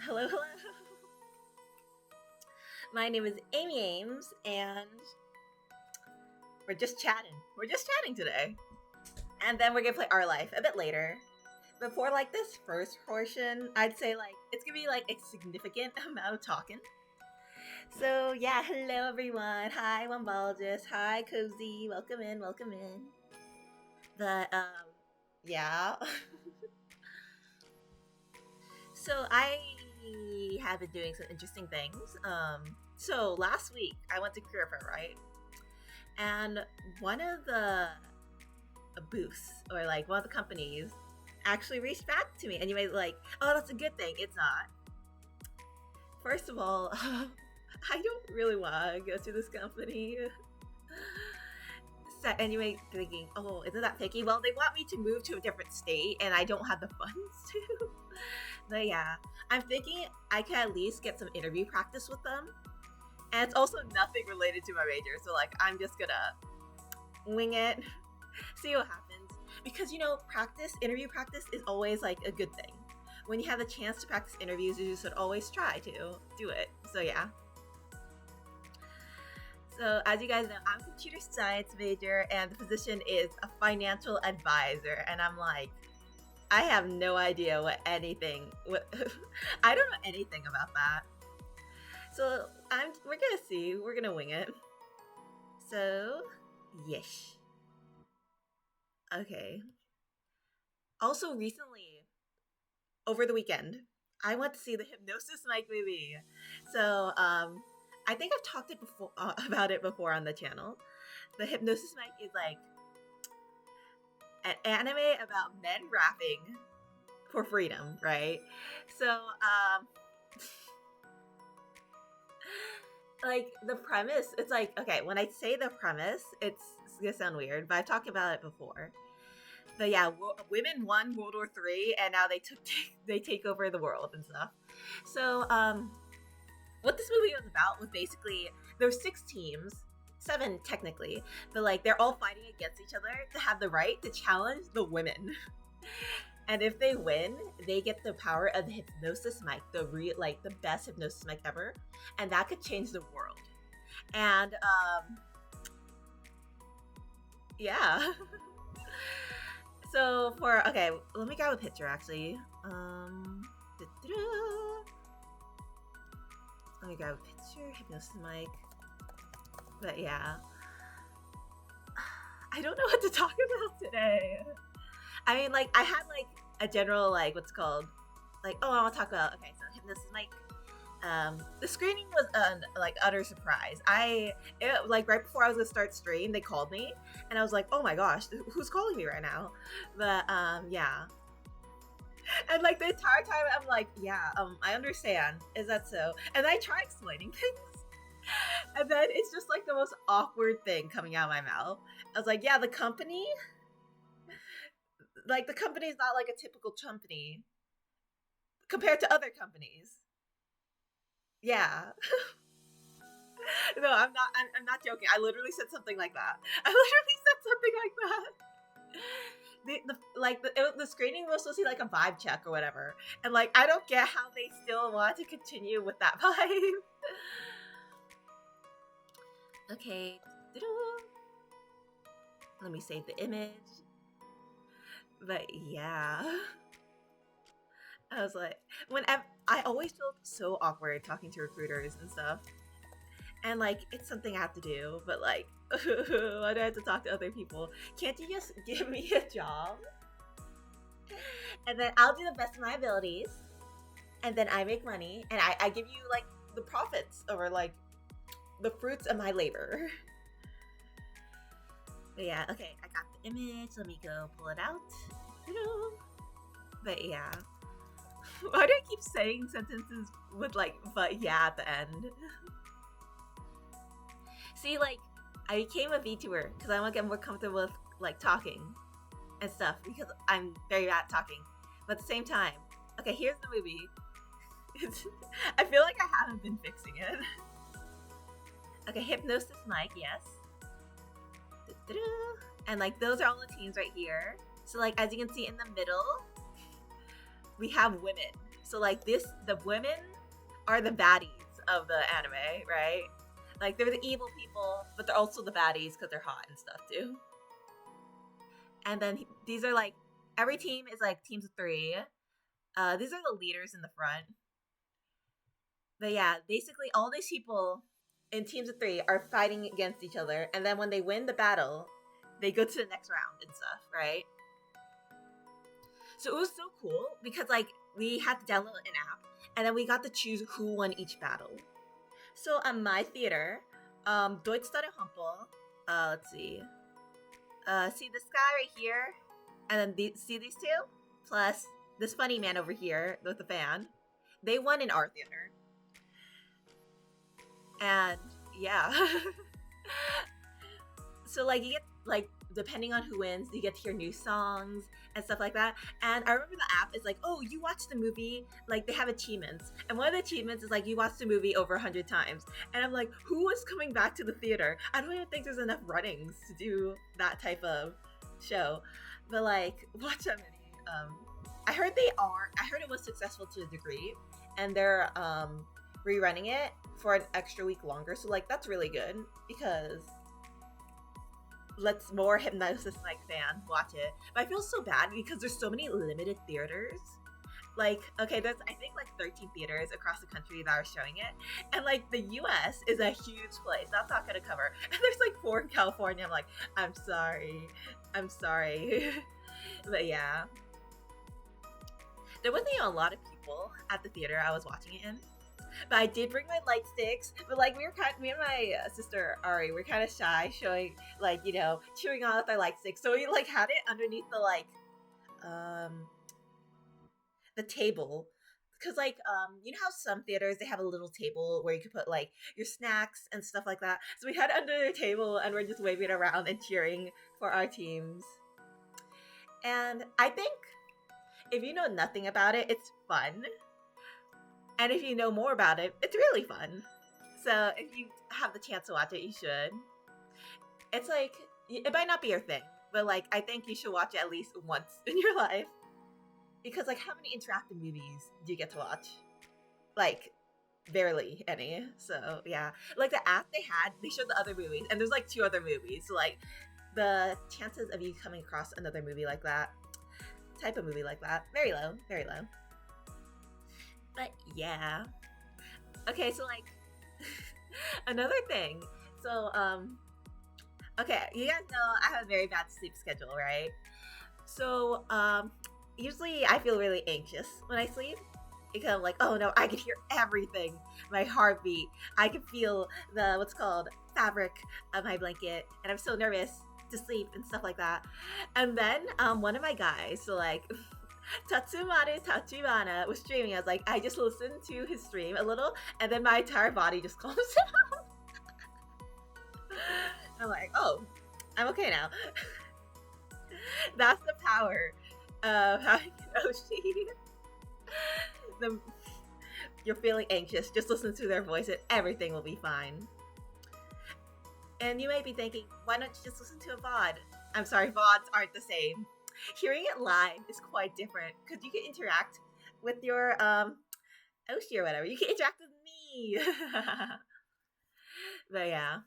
Hello, hello. My name is Amy Ames, and we're just chatting. We're just chatting today. And then we're gonna play Our Life a bit later. But for like this first portion, I'd say like it's gonna be like a significant amount of talking. So yeah, hello everyone. Hi, Wombologist. Hi, Cozy. Welcome in, welcome in. But yeah. So I have been doing some interesting things. So last week I went to Career Fair, right? And one of the booths or like one of the companies actually reached back to me, and you may be like, oh, that's a good thing. It's not. First of all, I don't really want to go to this company. So, and you may be thinking, oh, isn't that picky? Well, they want me to move to a different state, and I don't have the funds to. But yeah, I'm thinking I could at least get some interview practice with them. And it's also nothing related to my major, so like I'm just gonna wing it, see what happens. Because interview practice is always like a good thing. When you have the chance to practice interviews, you should always try to do it. So yeah. So as you guys know, I'm a computer science major, and the position is a financial advisor. And I'm like, I have no idea what I don't know anything about that. So we're gonna see. We're gonna wing it. So, yes. Okay. Also, recently, over the weekend, I went to see the Hypnosis Mike movie. So, I think I've talked about it before on the channel. The Hypnosis Mike is like an anime about men rapping for freedom, right? So, like the premise, it's like, okay, when I say the premise, it's gonna sound weird, but I've talked about it before. But yeah, women won World War III, and now they take over the world and stuff. So, what this movie was about was basically there's 6 teams, 7 technically, but like they're all fighting against each other to have the right to challenge the women. And if they win, they get the power of the hypnosis mic, the best hypnosis mic ever, and that could change the world. And yeah. So let me grab a picture actually. Let me grab a picture, hypnosis mic. But yeah, I don't know what to talk about today. I mean, like, I had like a general like what's called like, oh, I want to talk about, okay, so hypnosis mic. The screening was like utter surprise. Like right before I was gonna start stream, they called me, and I was like, oh my gosh, who's calling me right now? But yeah, and like the entire time I'm like, yeah, I understand. Is that so? And I try explaining things, and then it's just like the most awkward thing coming out of my mouth. I was like, yeah, the company is not like a typical company compared to other companies. Yeah. No, I'm not joking. I literally said something like that. I literally said something like that. The screening was supposed to be like a vibe check or whatever, and like I don't get how they still want to continue with that vibe. Okay, let me save the image. But yeah, I was like, I always feel so awkward talking to recruiters and stuff. And like it's something I have to do, but like why do I have to talk to other people? Can't you just give me a job? And then I'll do the best of my abilities, and then I make money, and I give you like the profits or like the fruits of my labor. But yeah, okay, I got the image. Let me go pull it out. But yeah. Why do I keep saying sentences with like but yeah at the end? See, like, I became a VTuber because I want to get more comfortable with like talking and stuff because I'm very bad at talking. But at the same time, okay, here's the movie. I feel like I haven't been fixing it. Okay, hypnosis mic, yes. And like those are all the teams right here. So like as you can see in the middle, we have women. So like the women are the baddies of the anime, right? Like they're the evil people, but they're also the baddies because they're hot and stuff too. And then these are like every team is like teams of 3. These are the leaders in the front. But yeah, basically all these people in teams of 3 are fighting against each other, and then when they win the battle, they go to the next round and stuff, right? So it was so cool because like we had to download an app, and then we got to choose who won each battle. So on my theater, Deutsch started Humble. Let's see. See this guy right here, and then see these two, plus this funny man over here with the fan. They won in our theater. And yeah. So like you get like depending on who wins, you get to hear new songs and stuff like that. And I remember the app is like, oh, you watched the movie, like they have achievements. And one of the achievements is like you watched the movie over 100 times. And I'm like, who is coming back to the theater? I don't even think there's enough runnings to do that type of show. But like, watch how many. I heard it was successful to a degree. And they're rerunning it for an extra week longer. So like that's really good because let's more hypnosis like fans watch it. But I feel so bad because there's so many limited theaters. Like, okay, there's I think like 13 theaters across the country that are showing it. And like the US is a huge place. That's not gonna cover. And there's like 4 in California. I'm like, I'm sorry. But yeah. There wasn't even a lot of people at the theater I was watching it in. But I did bring my light sticks. But like me and my sister Ari, we're kind of shy showing like, you know, chewing on with our light sticks. So we like had it underneath the like the table. Cause like you know how some theaters they have a little table where you could put like your snacks and stuff like that. So we had it under the table and we're just waving it around and cheering for our teams. And I think if you know nothing about it, it's fun. And if you know more about it, it's really fun. So if you have the chance to watch it, you should. It's like, it might not be your thing, but like, I think you should watch it at least once in your life. Because like, how many interactive movies do you get to watch? Like, barely any. So yeah. Like the app they showed the other movies, and there's like 2 other movies. So like, the chances of you coming across another movie like that, type of movie like that, very low, very low. But yeah. Okay, so like another thing. So okay, you guys know I have a very bad sleep schedule, right? So usually I feel really anxious when I sleep because I'm like, oh no, I can hear everything. My heartbeat. I can feel the what's called fabric of my blanket, and I'm so nervous to sleep and stuff like that. And then one of my guys, so like Tatsumaru Tachibana was streaming. I was like, I just listened to his stream a little, and then my entire body just calms down. I'm like, oh, I'm okay now. That's the power of having Yoshi. You're feeling anxious, just listen to their voice and everything will be fine. And you may be thinking, why don't you just listen to a VOD? I'm sorry, VODs aren't the same. Hearing it live is quite different because you can interact with your Oshi or whatever. You can interact with me. But yeah,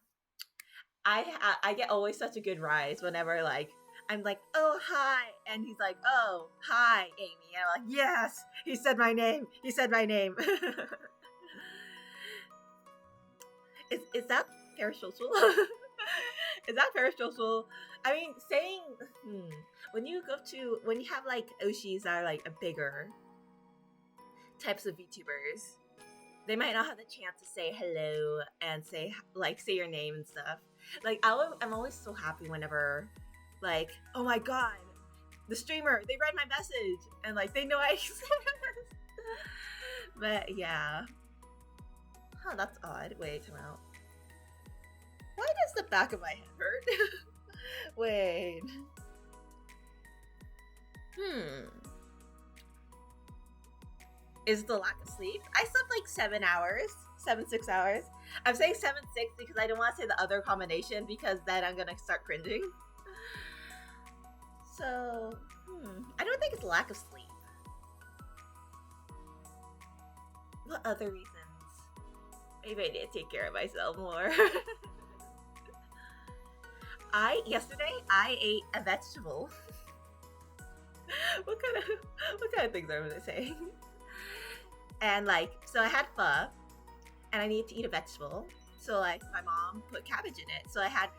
I get always such a good rise whenever like I'm like, oh hi, and he's like, oh hi Amy, and I'm like, yes, he said my name. Is that parasocial? Is that parasocial? I mean, saying when you have like Oshis that are like a bigger types of VTubers, they might not have the chance to say hello and say your name and stuff. Like I'm always so happy whenever like, oh my god, the streamer, they read my message and like they know I exist. But yeah. Huh, that's odd. Wait, time out. Why does the back of my head hurt? Wait. Is the lack of sleep? I slept like 6 hours. I'm saying 7-6 because I don't want to say the other combination because then I'm gonna start cringing. So, I don't think it's lack of sleep. What other reasons? Maybe I need to take care of myself more. Yesterday I ate a vegetable. what kind of things are they saying? And like, so I had pho, and I needed to eat a vegetable. So like, my mom put cabbage in it. So I had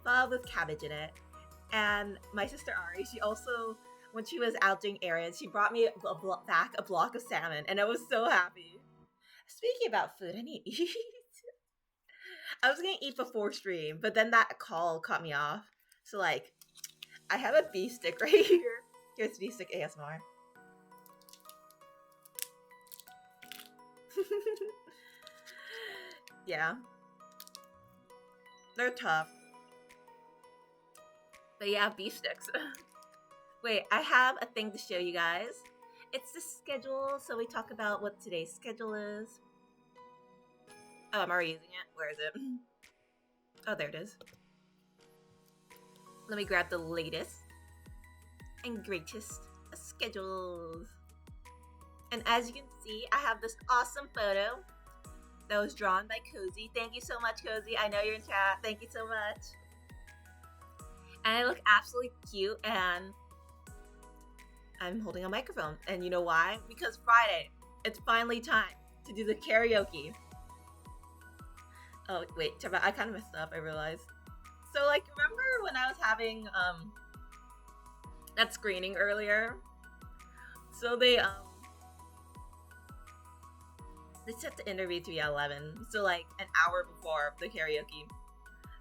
pho with cabbage in it. And my sister Ari, she also, when she was out doing errands, she brought me back a block of salmon, and I was so happy. Speaking about food, I need to eat. I was gonna eat before stream, but then that call cut me off. So like, I have a beef stick right here. Here's beef stick ASMR. Yeah. They're tough. But yeah, beef sticks. Wait, I have a thing to show you guys. It's the schedule, so we talk about what today's schedule is. Oh, I'm already using it. Where is it? Oh, there it is. Let me grab the latest and greatest schedules. And as you can see, I have this awesome photo that was drawn by Cozy. Thank you so much, Cozy. I know you're in chat. Thank you so much. And I look absolutely cute, and I'm holding a microphone. And you know why? Because Friday, it's finally time to do the karaoke. Oh, wait, I kind of messed up, I realized. So, like, remember when I was having, that screening earlier? So they set the interview to be at 11. So, like, an hour before the karaoke.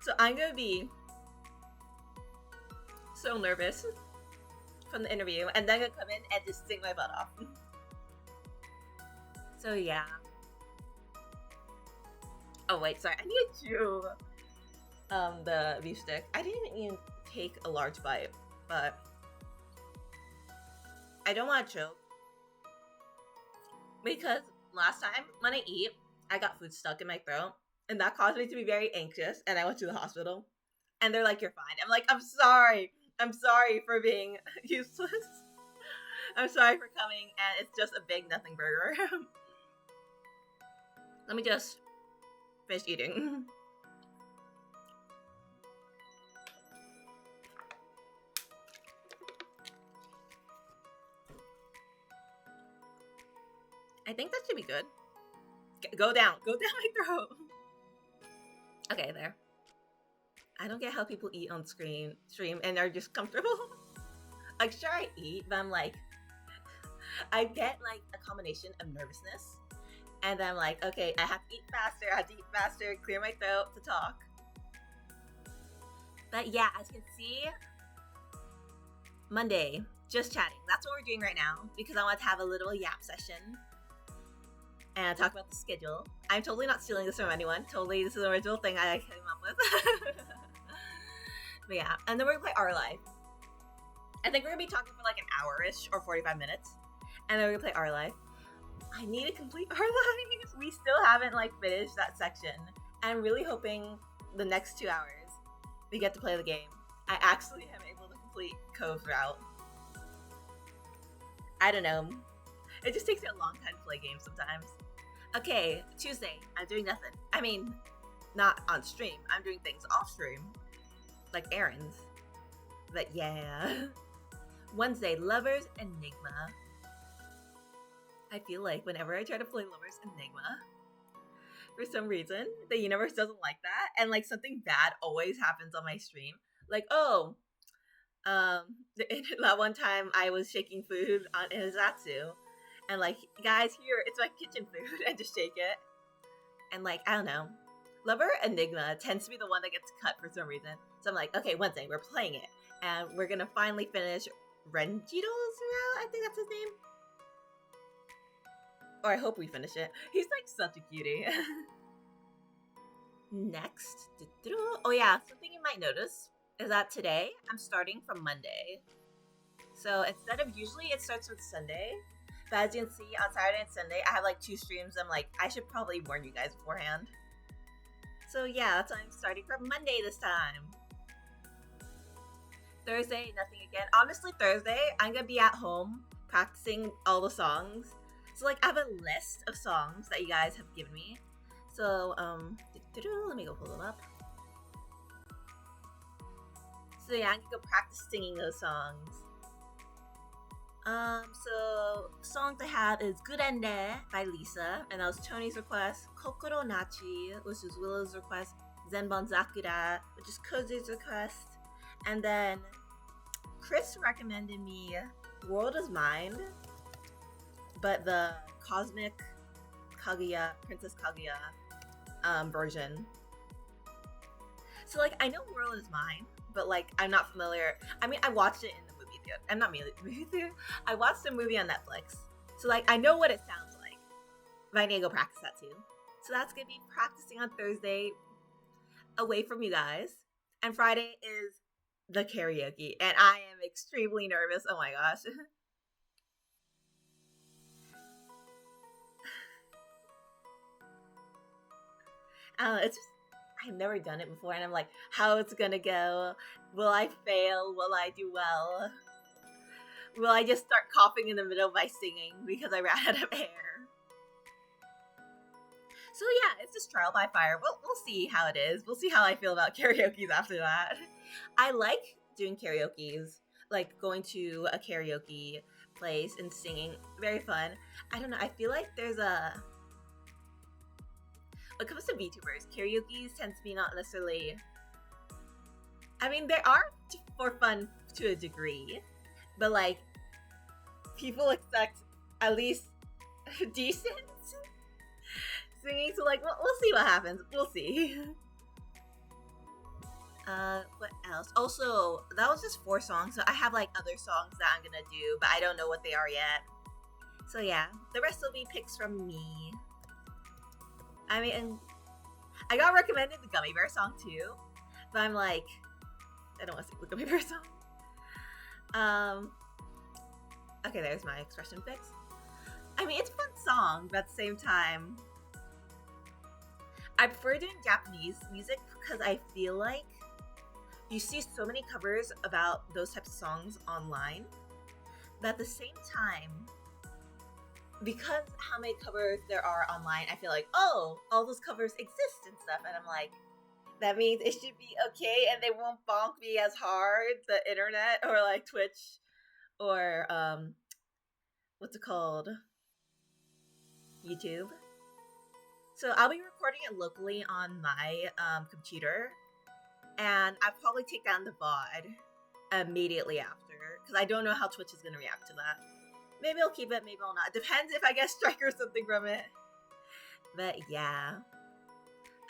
So I'm gonna be so nervous from the interview, and then I'm gonna come in and just sing my butt off. So yeah. Oh wait, sorry, I need to chew the beef stick. I didn't even take a large bite, but I don't want to choke. Because last time when I eat, I got food stuck in my throat, and that caused me to be very anxious, and I went to the hospital. And they're like, you're fine. I'm like, I'm sorry. I'm sorry for being useless. I'm sorry for coming, and it's just a big nothing burger. Let me just finish eating. I think that should be good. Go down my throat. Okay, there. I don't get how people eat on stream and are just comfortable. Like, sure, I eat, but I'm like, I get like a combination of nervousness, and I'm like, okay, I have to eat faster, clear my throat to talk. But yeah, as you can see, Monday, just chatting. That's what we're doing right now, because I want to have a little yap session and talk about the schedule. I'm totally not stealing this from anyone. Totally, this is an original thing I came up with. But yeah, and then we're gonna play Our Life. I think we're gonna be talking for like an hour-ish or 45 minutes. And then we're gonna play Our Life. I need to complete Our Life. We still haven't like finished that section. I'm really hoping the next 2 hours we get to play the game. I actually am able to complete Cove Route. I don't know. It just takes me a long time to play games sometimes. Okay, Tuesday, I'm doing nothing. I mean, not on stream. I'm doing things off stream. Like errands. But yeah. Wednesday, Lovers Enigma. I feel like whenever I try to play Lovers Enigma, for some reason, the universe doesn't like that. And like something bad always happens on my stream. Like, oh, that one time I was shaking food on Izatsu. And like, guys, here, it's my kitchen food. And just shake it. And like, I don't know. Lover Enigma tends to be the one that gets cut for some reason. So I'm like, okay, Wednesday, we're playing it. And we're gonna finally finish Renjido's route? I think that's his name. Or I hope we finish it. He's like such a cutie. Next. Oh yeah, something you might notice is that today I'm starting from Monday. So instead of, usually it starts with Sunday. But as you can see, on Saturday and Sunday, I have like 2 streams. I'm like, I should probably warn you guys beforehand. So yeah, that's why I'm starting from Monday this time. Thursday, nothing again. Honestly, Thursday, I'm gonna be at home practicing all the songs. So like I have a list of songs that you guys have given me. So let me go pull them up. So yeah, I can go practice singing those songs. So songs I have is Good Ende by Lisa, and that was Tony's request. Kokoro Nachi, which is Willow's request. Zenbon Zakura, which is Kozu's request. And then Chris recommended me World is Mine, but the Cosmic Kaguya, Princess Kaguya version. So like I know World is Mine, but like I'm not familiar. I mean, I watched it in the movie theater. I'm not movie theater. I watched the movie on Netflix, so like I know what it sounds like. But I need to go practice that too. So that's gonna be practicing on Thursday, away from you guys, and Friday is the karaoke, and I am extremely nervous. Oh my gosh. It's just I've never done it before, and I'm like, how it's gonna go? Will I fail? Will I do well? Will I just start coughing in the middle of my singing because I ran out of air? So yeah, it's just trial by fire. We'll see how it is. We'll see how I feel about karaoke's after that. I like doing karaoke's, like going to a karaoke place and singing. Very fun. I don't know. I feel like there's a when it comes to VTubers, karaoke tends to be not necessarily. I mean, there are for fun to a degree, but like people expect at least decent singing. So like, we'll see what happens. We'll see. What else? Also, that was just 4 songs. So I have like other songs that I'm gonna do, but I don't know what they are yet. So yeah, the rest will be picks from me. I mean, I got recommended the Gummy Bear song too, but I'm like, I don't want to sing the Gummy Bear song. Okay, there's my expression fix. I mean, it's a fun song, but at the same time, I prefer doing Japanese music because I feel like you see so many covers about those types of songs online, but at the same time, because how many covers there are online, I feel like, oh, all those covers exist and stuff, and I'm like, that means it should be okay and they won't bonk me as hard, the internet or like Twitch or what's it called, YouTube. So I'll be recording it locally on my computer, and I'll probably take down the VOD immediately after because I don't know how Twitch is going to react to that. Maybe I'll keep it, maybe I'll not. Depends if I get a strike or something from it. But yeah.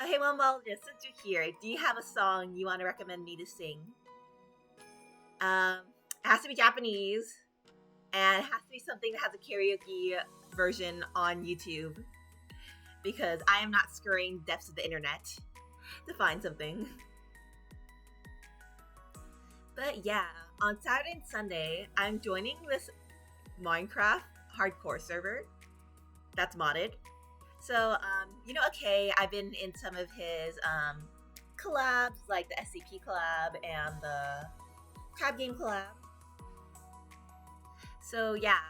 Okay, well, since you're here, do you have a song you want to recommend me to sing? It has to be Japanese, and it has to be something that has a karaoke version on YouTube, because I am not scurrying depths of the internet to find something. But yeah, on Saturday and Sunday, I'm joining this Minecraft hardcore server that's modded. So, you know, okay, I've been in some of his collabs, like the SCP collab and the Crab Game collab. So yeah,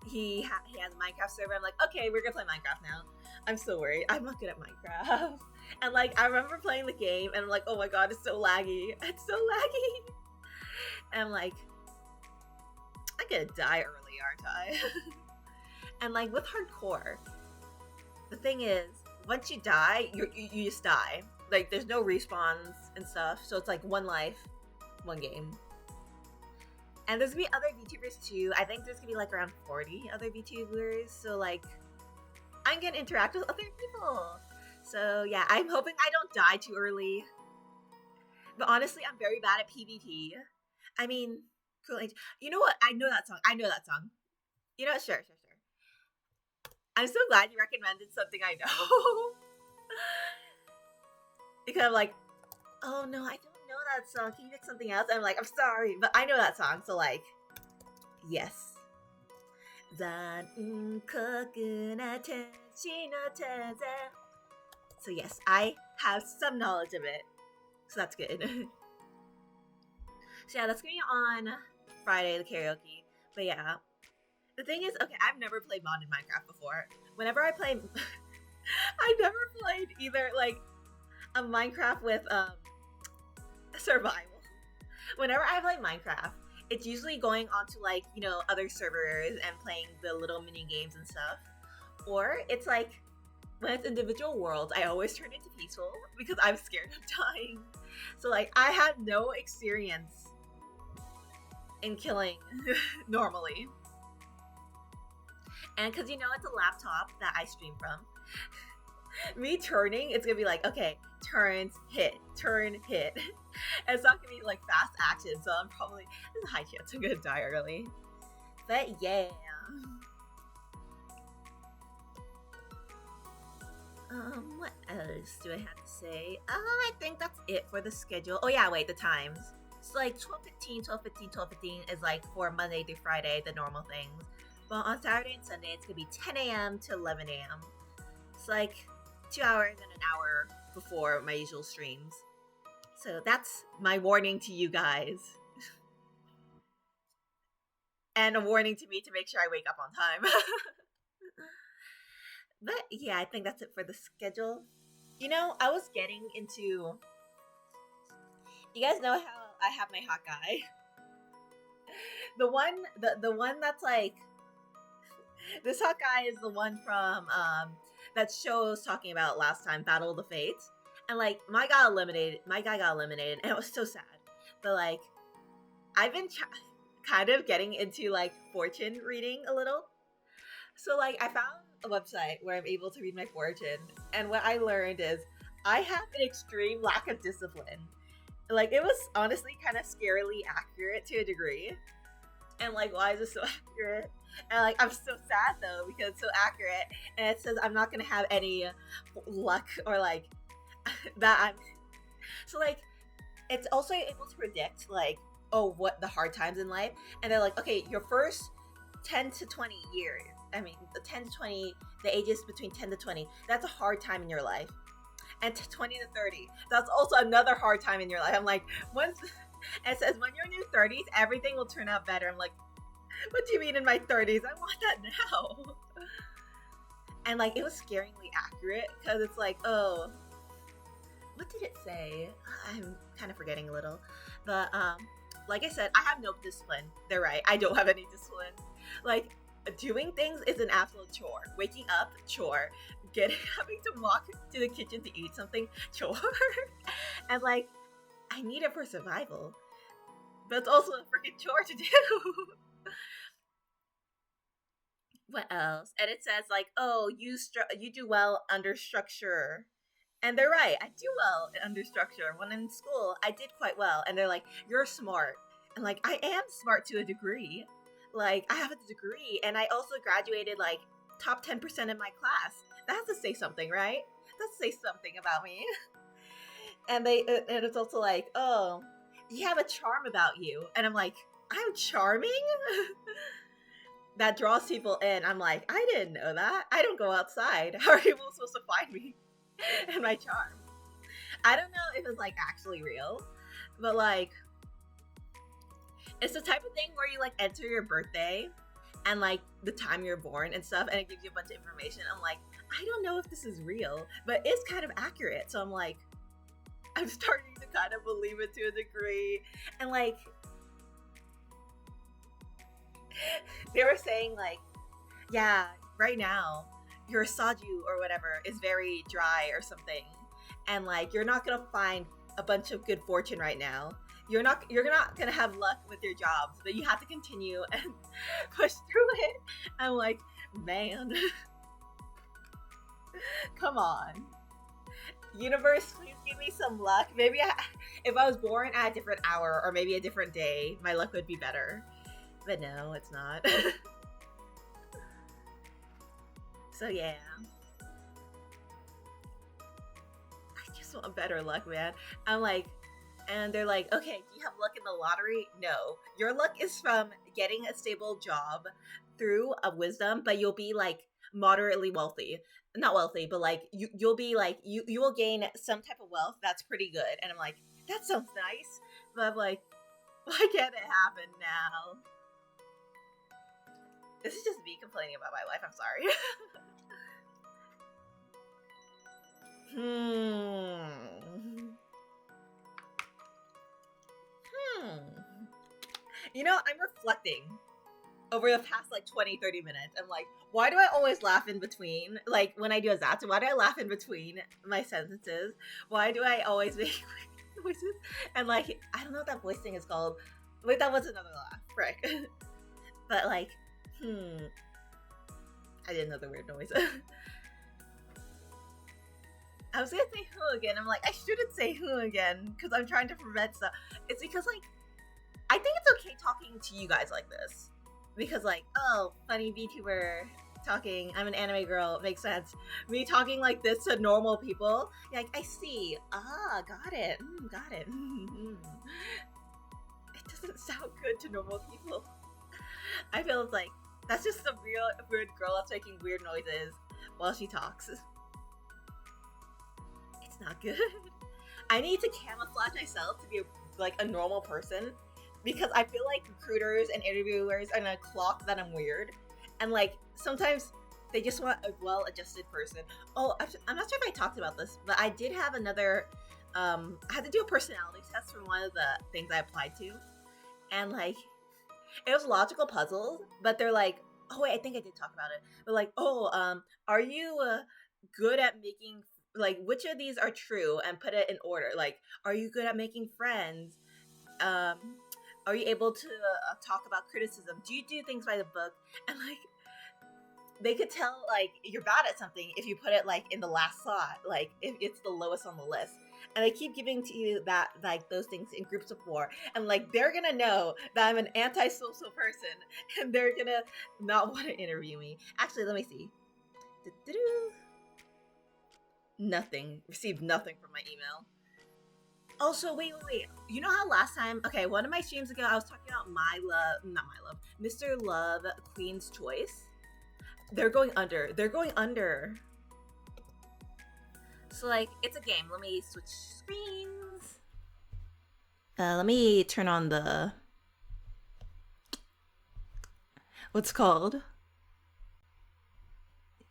he has a Minecraft server. I'm like, okay, we're gonna play Minecraft now. I'm so worried. I'm not good at Minecraft. And like, I remember playing the game and I'm like, oh my god, it's so laggy. It's so laggy. And I'm like, I'm gonna die early, aren't I? And like with hardcore, the thing is, once you die, you just die. Like, there's no respawns and stuff, so it's like one life, one game. And there's gonna be other VTubers too. I think there's gonna be like around 40 other VTubers, so like, I'm gonna interact with other people. So yeah, I'm hoping I don't die too early. But honestly, I'm very bad at PvP. I mean, cool. You know what? I know that song. You know what? Sure. I'm so glad you recommended something I know. Because I'm like, oh no, I don't know that song. Can you pick something else? I'm like, I'm sorry, but I know that song, so like, yes. So yes, I have some knowledge of it. So that's good. So yeah, that's gonna be on Friday, the karaoke. But yeah, The thing is, okay, I've never played modded Minecraft before. Whenever I play, I never played either like a Minecraft with survival. Whenever I play Minecraft, it's usually going onto like other servers and playing the little mini games and stuff, or it's like when it's individual worlds, I always turn into peaceful because I'm scared of dying. So like I have no experience in killing normally. And because it's a laptop that I stream from, me turning, it's gonna be like, okay, turns, hit, turn, hit. And it's not gonna be like fast action, so there's a high chance I'm gonna die early. But yeah. What else do I have to say? I think that's it for the schedule. Oh yeah, wait, the times. It's like 12:15, 12:15, 12:15 is like for Monday through Friday, the normal things. But on Saturday and Sunday, it's gonna be 10 a.m. to 11 a.m. It's like 2 hours and an hour before my usual streams. So that's my warning to you guys. And a warning to me to make sure I wake up on time. But yeah, I think that's it for the schedule. I was getting into... You guys know how I have my hot guy? The one that's like... This hot guy is the one from that show I was talking about last time, Battle of the Fates. And like my guy got eliminated, and it was so sad. But like I've been kind of getting into like fortune reading a little. So like I found a website where I'm able to read my fortune, and what I learned is I have an extreme lack of discipline. Like it was honestly kind of scarily accurate to a degree. And like, why is it so accurate? And like, I'm so sad though because it's so accurate, and it says I'm not gonna have any luck or like that. So like, it's also able to predict like, oh, what the hard times in life, and they're like, okay, your first 10 to 20 years. I mean, the 10 to 20, the ages between 10 to 20, that's a hard time in your life. And 20 to 30, that's also another hard time in your life. I'm like, once. And it says, when you're in your 30s, everything will turn out better. I'm like, what do you mean in my 30s? I want that now. And like, it was scaringly accurate because it's like, oh, what did it say? I'm kind of forgetting a little. But like I said, I have no discipline. They're right. I don't have any discipline. Like, doing things is an absolute chore. Waking up, chore. Having to walk to the kitchen to eat something, chore. And like, I need it for survival, but it's also a freaking chore to do. What else? And it says like, oh, you do well under structure, and they're right. I do well under structure. When in school, I did quite well, and they're like, you're smart, and like I am smart to a degree. Like I have a degree, and I also graduated like top 10% in my class. That has to say something, right? That has to say something about me. And it's also like, oh, you have a charm about you. And I'm like, I'm charming? That draws people in. I'm like, I didn't know that. I don't go outside. How are people supposed to find me and my charm? I don't know if it's like actually real, but like, it's the type of thing where you like enter your birthday and like the time you're born and stuff, and it gives you a bunch of information. I'm like, I don't know if this is real, but it's kind of accurate. So I'm like, I'm starting to kind of believe it to a degree. And like, they were saying like, yeah, right now your saju or whatever is very dry or something, and like you're not gonna find a bunch of good fortune right now. You're not gonna have luck with your jobs, but you have to continue and push through it. I'm like, man, come on. Universe, please give me some luck. Maybe if I was born at a different hour or maybe a different day, my luck would be better. But no, it's not. So yeah. I just want better luck, man. I'm like, and they're like, okay, do you have luck in the lottery? No. Your luck is from getting a stable job through a wisdom, but you'll be like moderately wealthy. Not wealthy, but like you'll be like you will gain some type of wealth that's pretty good. And I'm like, that sounds nice, but I'm like, why can't it happen now? This is just me complaining about my life. I'm sorry. You know, I'm reflecting over the past like 20-30 minutes. I'm like, why do I always laugh in between? Like when I do a zatsu, why do I laugh in between my sentences? Why do I always make noises? And like, I don't know what that voice thing is called. Wait, that was another laugh, frick. But like, I did another weird noise. I was gonna say who again. I'm like, I shouldn't say who again because I'm trying to prevent stuff. It's because like, I think it's okay talking to you guys like this. Because like, oh, funny VTuber talking, I'm an anime girl, makes sense. Me talking like this to normal people, like, I see, got it, got it. It doesn't sound good to normal people. I feel it's like, that's just a real weird girl that's making weird noises while she talks. It's not good. I need to camouflage myself to be like a normal person. Because I feel like recruiters and interviewers are gonna clock that I'm weird. And like, sometimes they just want a well-adjusted person. Oh, I'm not sure if I talked about this, but I did have another, I had to do a personality test for one of the things I applied to. And like, it was logical puzzles, but they're like, oh wait, I think I did talk about it. But like, oh, are you good at making, like, which of these are true? And put it in order. Like, are you good at making friends? Are you able to talk about criticism? Do you do things by the book? And like, they could tell like you're bad at something if you put it like in the last slot, like if it's the lowest on the list. And they keep giving to you that like those things in groups of 4, and like they're gonna know that I'm an antisocial person, and they're gonna not want to interview me. Actually, let me see. Nothing. Received nothing from my email. Also, wait. You know how last time, okay, one of my streams ago, I was talking about Mr. Love, Queen's Choice. They're going under. So, like, it's a game. Let me switch screens. Let me turn on the... What's called?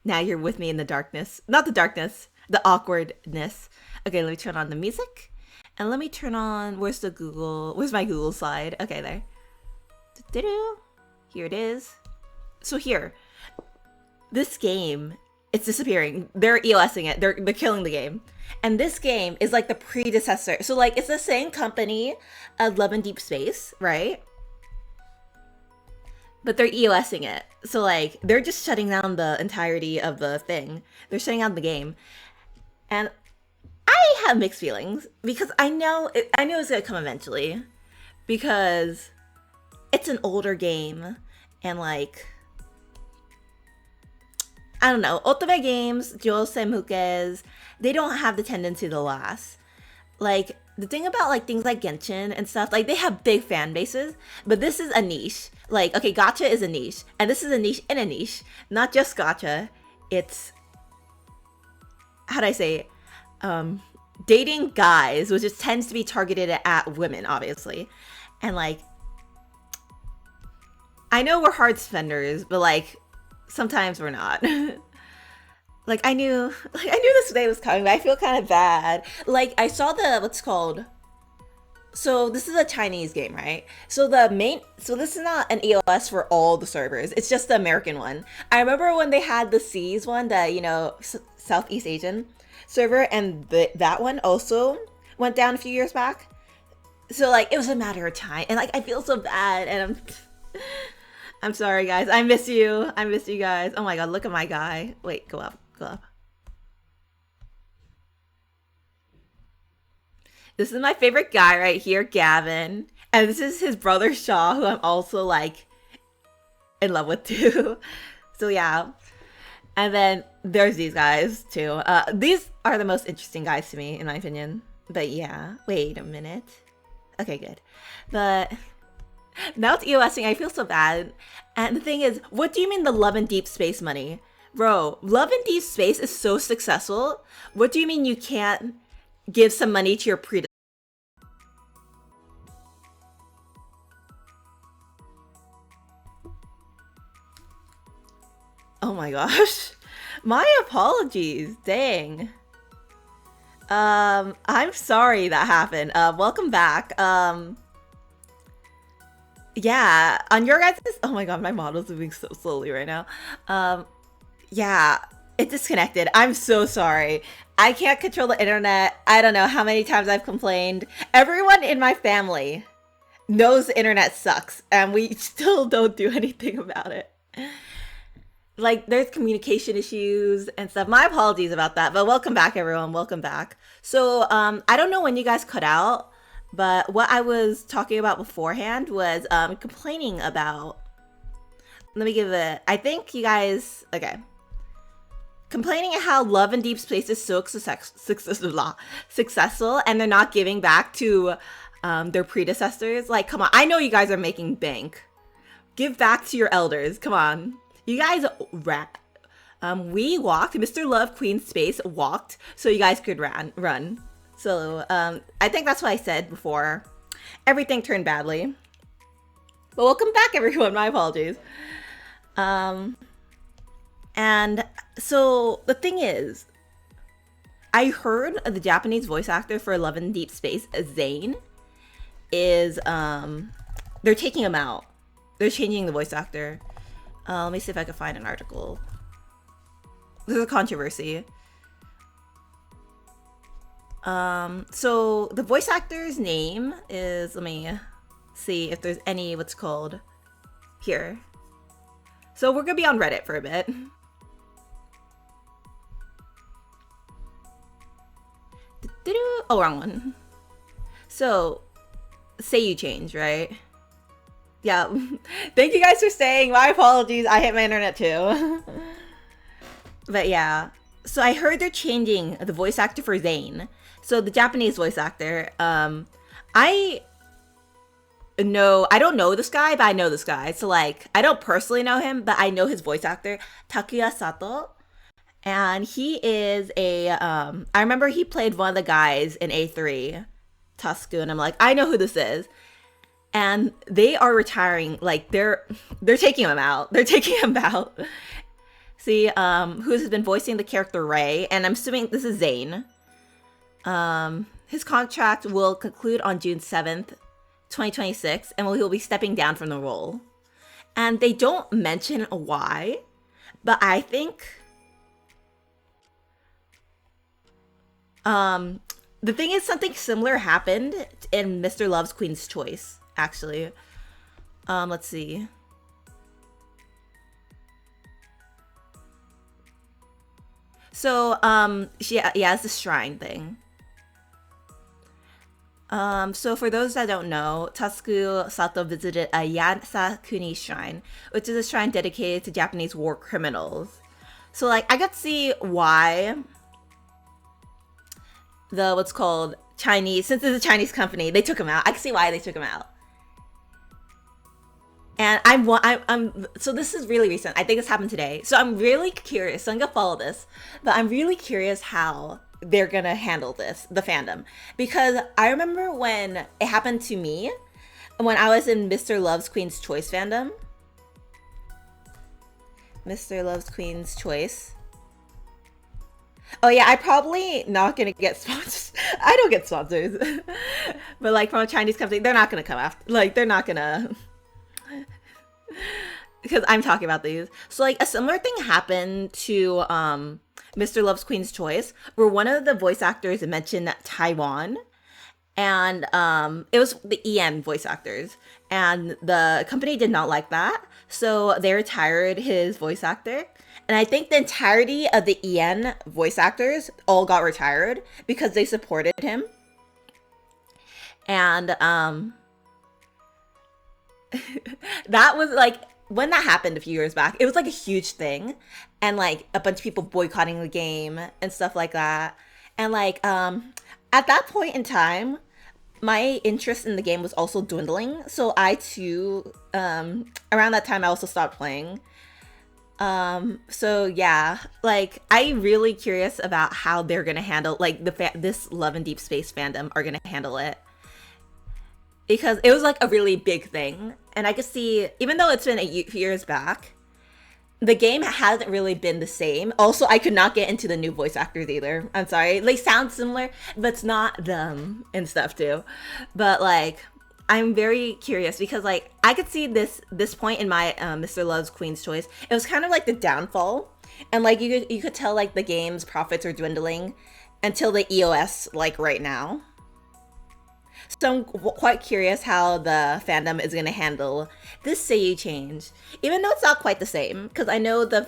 Now you're with me in the darkness. Not the darkness, the awkwardness. Okay, let me turn on the music. And let me turn on, where's my Google slide? Okay, there. Here it is. So here, this game, it's disappearing. They're EOSing it. They're killing the game. And this game is like the predecessor. So like, it's the same company as Love and Deep Space, right? But they're EOSing it. So like, they're just shutting down the entirety of the thing. They're shutting down the game. And I have mixed feelings because I know it's gonna come eventually because it's an older game and like, I don't know, otome games, Jousenmukes, they don't have the tendency to last. Like, the thing about like things like Genshin and stuff, like they have big fan bases, but this is a niche. Like, okay, gacha is a niche, and this is a niche in a niche, not just gacha. It's, how do I say, dating guys, which just tends to be targeted at women, obviously. And like, I know we're hard spenders, but like, sometimes we're not. Like, I knew this day was coming, but I feel kind of bad. Like, I saw what's called, so this is a Chinese game, right? So this is not an EOS for all the servers. It's just the American one. I remember when they had the C's one, the, Southeast Asian server, and that one also went down a few years back. So like, it was a matter of time, and like, I feel so bad, and I'm sorry guys. I miss you guys. Oh my god, look at my guy. Wait, go up. This is my favorite guy right here, Gavin, and this is his brother Shaw, who I'm also like in love with too. So yeah. And then there's these guys too. These are the most interesting guys to me, in my opinion. But yeah, wait a minute. Okay, good. But now it's EOSing, I feel so bad. And the thing is, what do you mean the Love and Deep Space money? Bro, Love and Deep Space is so successful. What do you mean you can't give some money to your predecessor? Oh my gosh. My apologies. Dang. I'm sorry that happened. Welcome back. Yeah, on your guys' oh my god, my model's moving so slowly right now. Yeah, it disconnected. I'm so sorry. I can't control the internet. I don't know how many times I've complained. Everyone in my family knows the internet sucks, and we still don't do anything about it. Like, there's communication issues and stuff. My apologies about that, but welcome back, everyone. Welcome back. So, I don't know when you guys cut out, but what I was talking about beforehand was complaining about. Let me give it. I think you guys. Okay. Complaining at how Love and Deep Space is so successful, and they're not giving back to their predecessors. Like, come on. I know you guys are making bank. Give back to your elders. Come on. You guys we walked. Mr. Love Queen Space walked so you guys could run. So I think that's what I said before everything turned badly. But welcome back, everyone. My apologies. And so the thing is, I heard the Japanese voice actor for Love in Deep Space, Zane, is they're taking him out. They're changing the voice actor. Let me see if I can find an article. There's a controversy. So the voice actor's name is, let me see if there's any, what's called here. So we're gonna be on Reddit for a bit. Oh, wrong one. So say you change, right? Yeah. Thank you guys for staying. My apologies. I hit my internet too. But yeah. So I heard they're changing the voice actor for Zane. So the Japanese voice actor. I don't know this guy, but I know this guy. So like, I don't personally know him, but I know his voice actor, Takuya Sato. And he is I remember he played one of the guys in A3, Tusku, and I'm like, I know who this is. And they are retiring, like they're taking him out. They're taking him out. See, who has been voicing the character Ray, and I'm assuming this is Zane. His contract will conclude on June 7th, 2026, and he'll be stepping down from the role. And they don't mention why, but I think the thing is, something similar happened in Mr. Love's Queen's Choice, actually. Let's see. So, yeah, it's the shrine thing. So for those that don't know, Tasuku Sato visited a Yasakuni shrine, which is a shrine dedicated to Japanese war criminals. So, like, I got to see why the, what's called, Chinese, since it's a Chinese company, they took him out. I can see why they took him out. And I'm so this is really recent. I think this happened today. So I'm really curious. So I'm gonna follow this, but I'm really curious how they're gonna handle this, the fandom, because I remember when it happened to me, when I was in Mr. Love's Queen's Choice fandom. Mr. Love's Queen's Choice. Oh yeah, I'm probably not gonna get sponsors. I don't get sponsors, but like from a Chinese company, they're not gonna come after. Like they're not gonna. Because I'm talking about these. So like a similar thing happened to Mr. Love's Queen's Choice, where one of the voice actors mentioned Taiwan, and it was the EN voice actors, and the company did not like that, so they retired his voice actor. And I think the entirety of the EN voice actors all got retired because they supported him. And that was like, when that happened a few years back, it was like a huge thing, and like a bunch of people boycotting the game and stuff like that. And like at that point in time, my interest in the game was also dwindling, so I too around that time I also stopped playing. So yeah, like I'm really curious about how they're gonna handle like this Love and Deep Space fandom are gonna handle it, because it was like a really big thing. And I could see, even though it's been few years back, the game hasn't really been the same. Also, I could not get into the new voice actors either. I'm sorry. They sound similar, but it's not them and stuff too. But like, I'm very curious because like I could see this point in my Mr. Love's Queen's Choice. It was kind of like the downfall, and like you could tell like the game's profits are dwindling until the EOS like right now. So I'm quite curious how the fandom is going to handle this Seiyu change, even though it's not quite the same. Because I know the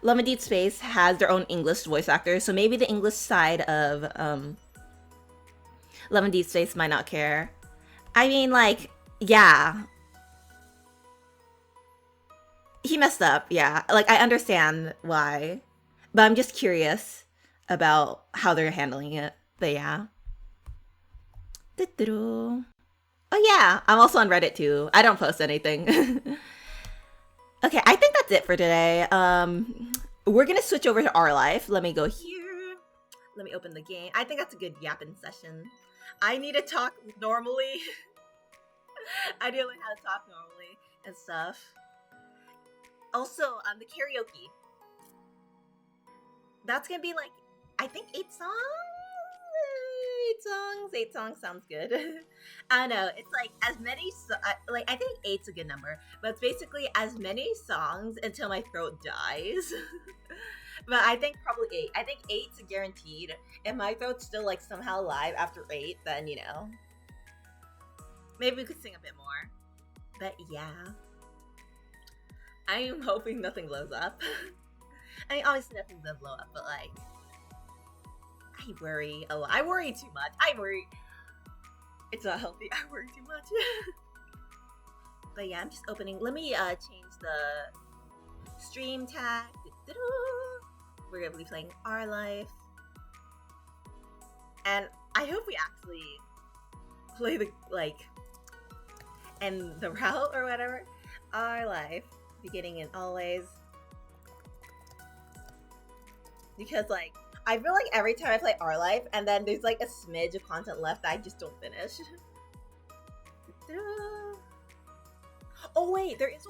Love and Deep Space has their own English voice actors, so maybe the English side of Love and Deep Space might not care. I mean, like, yeah, he messed up. Yeah, like I understand why, but I'm just curious about how they're handling it. But yeah. Oh yeah, I'm also on Reddit too. I don't post anything. Okay, I think that's it for today. We're gonna switch over to our life. Let me go here. Let me open the game. I think that's a good yapping session. I need to talk normally. I need to learn how to talk normally and stuff. Also, the karaoke. That's gonna be like, I think 8 songs. 8 songs. 8 songs sounds good. I don't know. It's like as many, like I think 8's a good number, but it's basically as many songs until my throat dies. But I think probably 8. I think 8's guaranteed. If my throat's still like somehow alive after 8, then you know, maybe we could sing a bit more. But yeah, I am hoping nothing blows up. I mean, obviously nothing does blow up, but like, I worry a lot. I worry too much. I worry. It's not healthy. I worry too much. But yeah, I'm just opening. Let me change the stream tag. We're gonna be playing Our Life, and I hope we actually play the like and the route or whatever. Our Life, beginning and always, because like I feel like every time I play Our Life, and then there's like a smidge of content left that I just don't finish. Oh wait, there is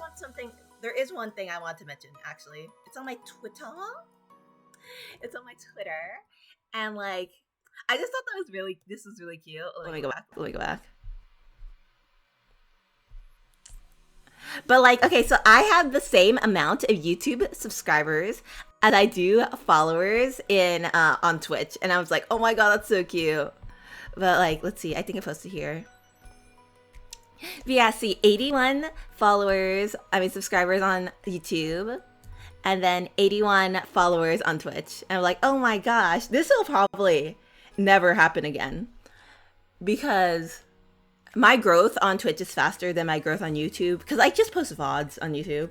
one thing I want to mention actually. It's on my Twitter. It's on my Twitter, and like I just thought this was really cute. Let me go back. But like, okay, so I have the same amount of YouTube subscribers as I do followers in on Twitch, and I was like, oh my god, that's so cute. But like, let's see, I think I posted here. But yeah, see, 81 subscribers on YouTube, and then 81 followers on Twitch. And I'm like, oh my gosh, this will probably never happen again, because my growth on Twitch is faster than my growth on YouTube, because I just post VODs on YouTube.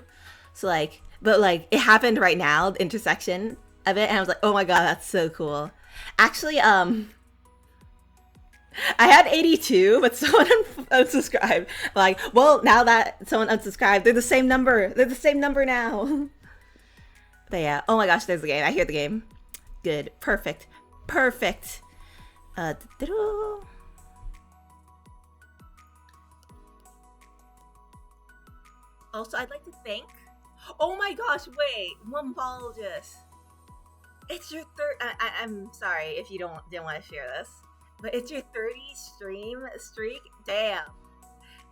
So like, but like it happened right now, the intersection of it, and I was like, oh my god, that's so cool. Actually, I had 82, but someone unsubscribed. Like, well, now that someone unsubscribed, they're the same number. They're the same number now. But yeah, oh my gosh, there's the game. I hear the game. Good, perfect. Also, I'd like to thank. Oh my gosh! Wait, one apologist. It's your third. I'm sorry if you didn't want to share this, but it's your 30 stream streak. Damn!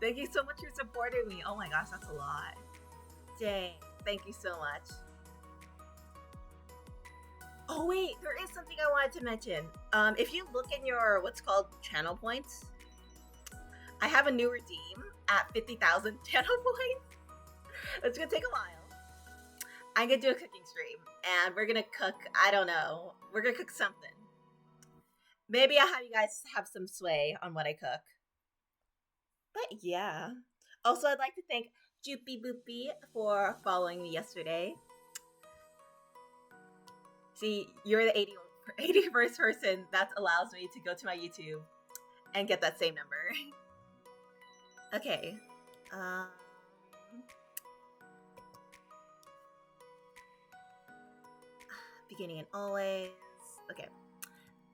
Thank you so much for supporting me. Oh my gosh, that's a lot. Dang! Thank you so much. Oh wait, there is something I wanted to mention. If you look in your what's called channel points, I have a new redeem at 50,000 channel points. It's gonna take a while. I'm gonna do a cooking stream, and we're gonna cook, I don't know, we're gonna cook something. Maybe I'll have you guys have some sway on what I cook. But yeah. Also, I'd like to thank Joopy Boopy for following me yesterday. See, you're the 81st person that allows me to go to my YouTube and get that same number. Okay. Beginning and always. Okay.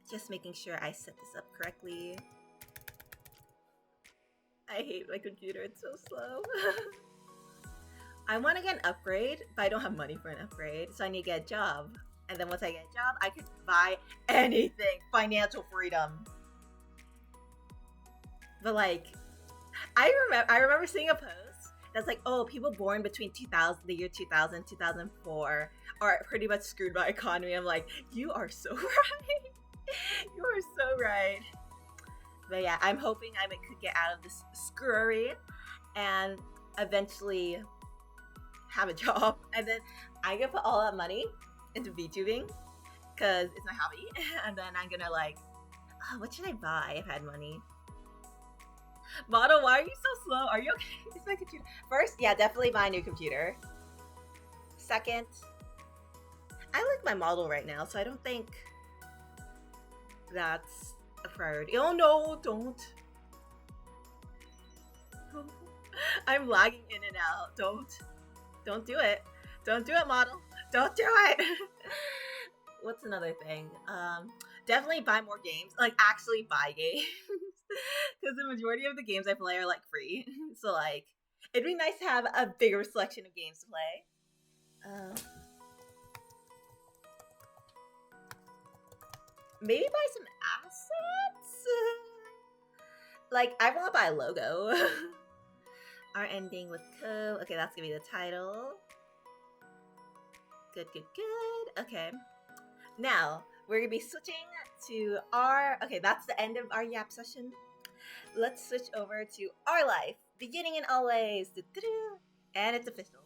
Just making sure I set this up correctly. I hate my computer, it's so slow. I want to get an upgrade, but I don't have money for an upgrade, so I need to get a job. And then once I get a job, I could buy anything. Financial freedom. But like, I remember seeing a post that's like, oh, people born between 2000, the year 2000, 2004 are pretty much screwed by economy. I'm like, you are so right. You are so right. But yeah, I'm hoping I could get out of this screwery and eventually have a job. And then I'm gonna put all that money into VTubing because it's my hobby. And then I'm gonna like, oh, what should I buy if I had money? Model, why are you so slow? Are you okay? It's my computer. First, yeah, definitely buy a new computer. Second, I like my model right now, so I don't think that's a priority. Oh no, don't. I'm lagging in and out. Don't do it. Don't do it, model. Don't do it. What's another thing? Definitely buy more games. Like, actually buy games. Because the majority of the games I play are, like, free. So, like, it'd be nice to have a bigger selection of games to play. Maybe buy some assets? Like, I want to buy a logo. Our ending with co. Okay, that's gonna be the title. Good. Okay. Now, we're gonna be switching to our... Okay, that's the end of our Yap session. Let's switch over to our life. Beginning and always. And it's official.